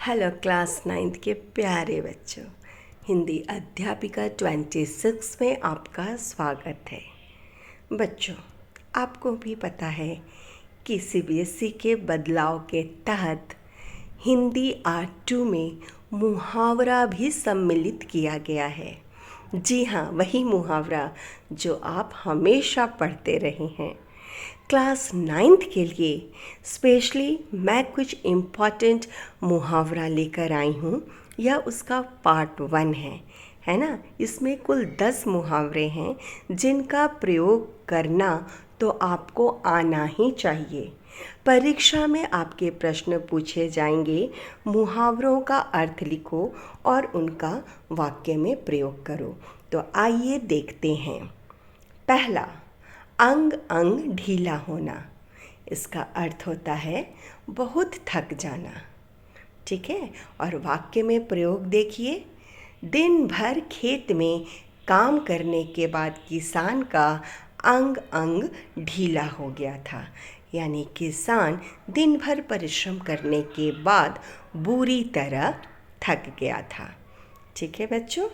Hello class 9th के प्यारे बच्चों, हिंदी अध्यापिका 26 में आपका स्वागत है। बच्चों, आपको भी पता है कि सीबीएसई के बदलाव के तहत हिंदी R2 में मुहावरा भी सम्मिलित किया गया है। जी हाँ, वही मुहावरा जो आप हमेशा पढ़ते रहे हैं। क्लास 9th के लिए स्पेशली मैं कुछ इम्पॉर्टेंट मुहावरा लेकर आई हूँ। यह उसका पार्ट 1 है ना। इसमें कुल 10 मुहावरे हैं जिनका प्रयोग करना तो आपको आना ही चाहिए। परीक्षा में आपके प्रश्न पूछे जाएंगे, मुहावरों का अर्थ लिखो और उनका वाक्य में प्रयोग करो। तो आइए देखते हैं। पहला, अंग अंग ढीला होना। इसका अर्थ होता है बहुत थक जाना। ठीक है, और वाक्य में प्रयोग देखिए। दिन भर खेत में काम करने के बाद किसान का अंग अंग ढीला हो गया था। यानी किसान दिन भर परिश्रम करने के बाद बुरी तरह थक गया था। ठीक है बच्चों।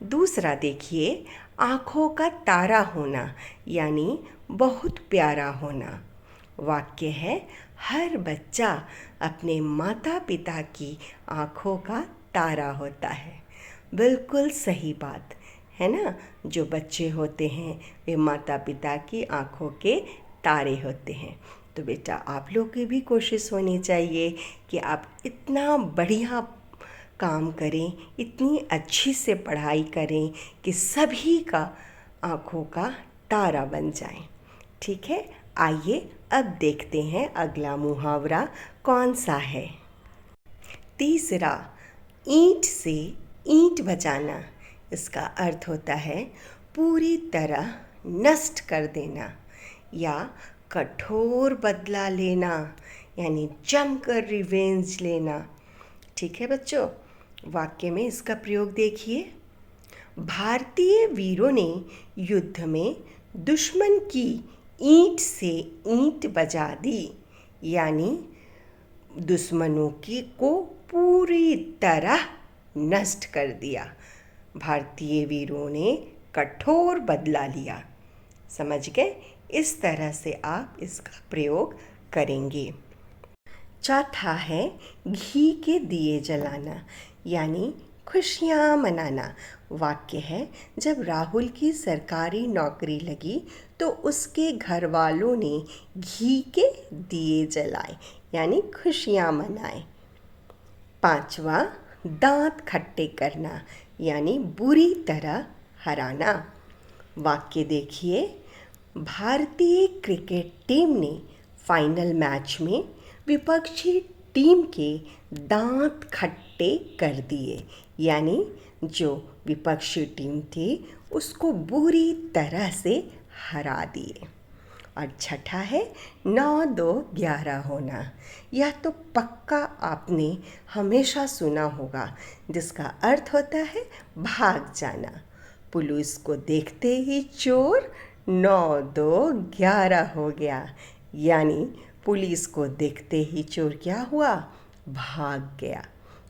दूसरा देखिए, आँखों का तारा होना यानी बहुत प्यारा होना। वाक्य है, हर बच्चा अपने माता पिता की आँखों का तारा होता है। बिल्कुल सही बात है ना। जो बच्चे होते हैं वे माता पिता की आँखों के तारे होते हैं। तो बेटा, आप लोग की भी कोशिश होनी चाहिए कि आप इतना बढ़िया काम करें, इतनी अच्छी से पढ़ाई करें कि सभी का आँखों का तारा बन जाएं। ठीक है, आइए अब देखते हैं अगला मुहावरा कौन सा है। तीसरा, ईंट से ईंट बजाना। इसका अर्थ होता है पूरी तरह नष्ट कर देना या कठोर बदला लेना, यानी जमकर रिवेंज लेना। ठीक है बच्चों, वाक्य में इसका प्रयोग देखिए। भारतीय वीरों ने युद्ध में दुश्मन की ईंट से ईंट बजा दी, यानी दुश्मनों की को पूरी तरह नष्ट कर दिया। भारतीय वीरों ने कठोर बदला लिया। समझ गए? इस तरह से आप इसका प्रयोग करेंगे। चौथा है घी के दिए जलाना, यानी खुशियाँ मनाना। वाक्य है, जब राहुल की सरकारी नौकरी लगी तो उसके घर वालों ने घी के दिए जलाए, यानी खुशियाँ मनाए। पांचवा, दांत खट्टे करना, यानी बुरी तरह हराना। वाक्य देखिए, भारतीय क्रिकेट टीम ने फाइनल मैच में विपक्षी टीम के दांत खट्टे कर दिए, यानी जो विपक्षी टीम थी उसको बुरी तरह से हरा दिए। और छठा है 9-2-11 होना। यह तो पक्का आपने हमेशा सुना होगा, जिसका अर्थ होता है भाग जाना। पुलिस को देखते ही चोर 9-2-11 हो गया, यानी पुलिस को देखते ही चोर क्या हुआ? भाग गया।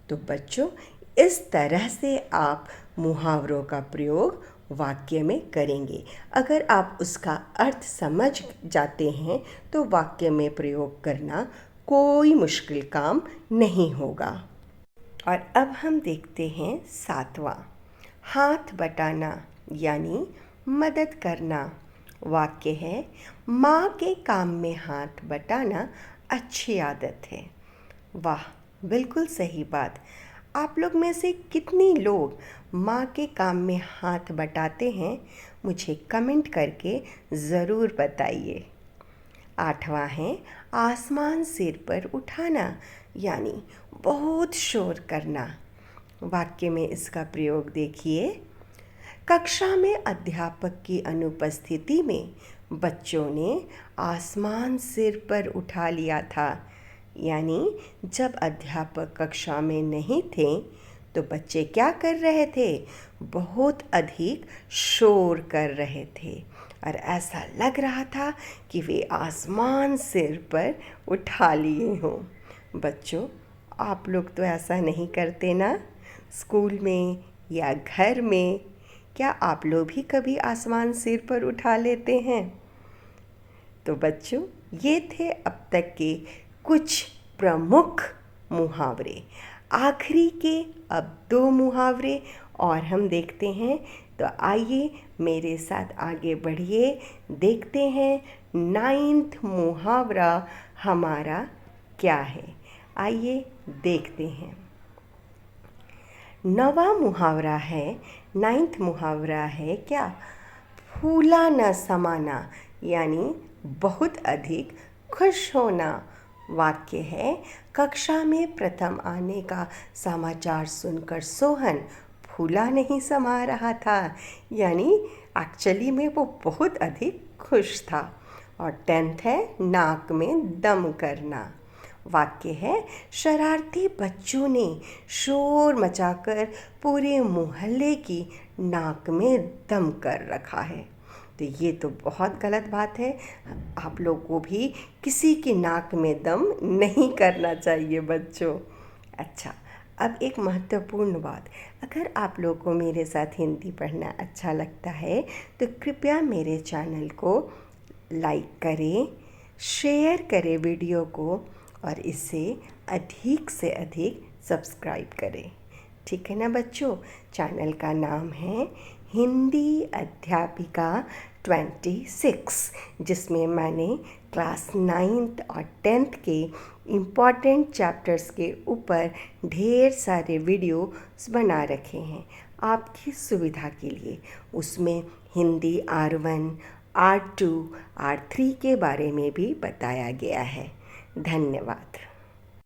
तो बच्चों, इस तरह से आप मुहावरों का प्रयोग वाक्य में करेंगे। अगर आप उसका अर्थ समझ जाते हैं तो वाक्य में प्रयोग करना कोई मुश्किल काम नहीं होगा। और अब हम देखते हैं 7वां, हाथ बटाना यानी मदद करना। वाक्य है, माँ के काम में हाथ बटाना अच्छी आदत है। वाह, बिल्कुल सही बात। आप लोग में से कितने लोग माँ के काम में हाथ बटाते हैं? मुझे कमेंट करके ज़रूर बताइए। 8वां है आसमान सिर पर उठाना, यानी बहुत शोर करना। वाक्य में इसका प्रयोग देखिए। कक्षा में अध्यापक की अनुपस्थिति में बच्चों ने आसमान सिर पर उठा लिया था, यानी जब अध्यापक कक्षा में नहीं थे तो बच्चे क्या कर रहे थे? बहुत अधिक शोर कर रहे थे और ऐसा लग रहा था कि वे आसमान सिर पर उठा लिए हों। बच्चों, आप लोग तो ऐसा नहीं करते ना? स्कूल में या घर में क्या आप लोग भी कभी आसमान सिर पर उठा लेते हैं? तो बच्चों, ये थे अब तक के कुछ प्रमुख मुहावरे। आखिरी के अब 2 मुहावरे और हम देखते हैं। तो आइए मेरे साथ आगे बढ़िए, देखते हैं 9th मुहावरा हमारा क्या है। आइए देखते हैं। 9वां मुहावरा है, 9th मुहावरा है क्या? फूला न समाना, यानी बहुत अधिक खुश होना। वाक्य है, कक्षा में प्रथम आने का समाचार सुनकर सोहन फूला नहीं समा रहा था, यानी एक्चुअली में वो बहुत अधिक खुश था। और 10th है, नाक में दम करना। वाक्य है, शरारती बच्चों ने शोर मचाकर पूरे मोहल्ले की नाक में दम कर रखा है। तो ये तो बहुत गलत बात है। आप लोग को भी किसी की नाक में दम नहीं करना चाहिए बच्चों। अच्छा, अब एक महत्वपूर्ण बात, अगर आप लोग को मेरे साथ हिंदी पढ़ना अच्छा लगता है तो कृपया मेरे चैनल को लाइक करें, शेयर करें वीडियो को, और इसे अधिक से अधिक सब्सक्राइब करें। ठीक है ना बच्चों? चैनल का नाम है हिंदी अध्यापिका 26, जिसमें मैंने क्लास 9th और 10th के इम्पॉर्टेंट चैप्टर्स के ऊपर ढेर सारे वीडियोस बना रखे हैं आपकी सुविधा के लिए। उसमें हिंदी R1, R2, R3 के बारे में भी बताया गया है। धन्यवाद।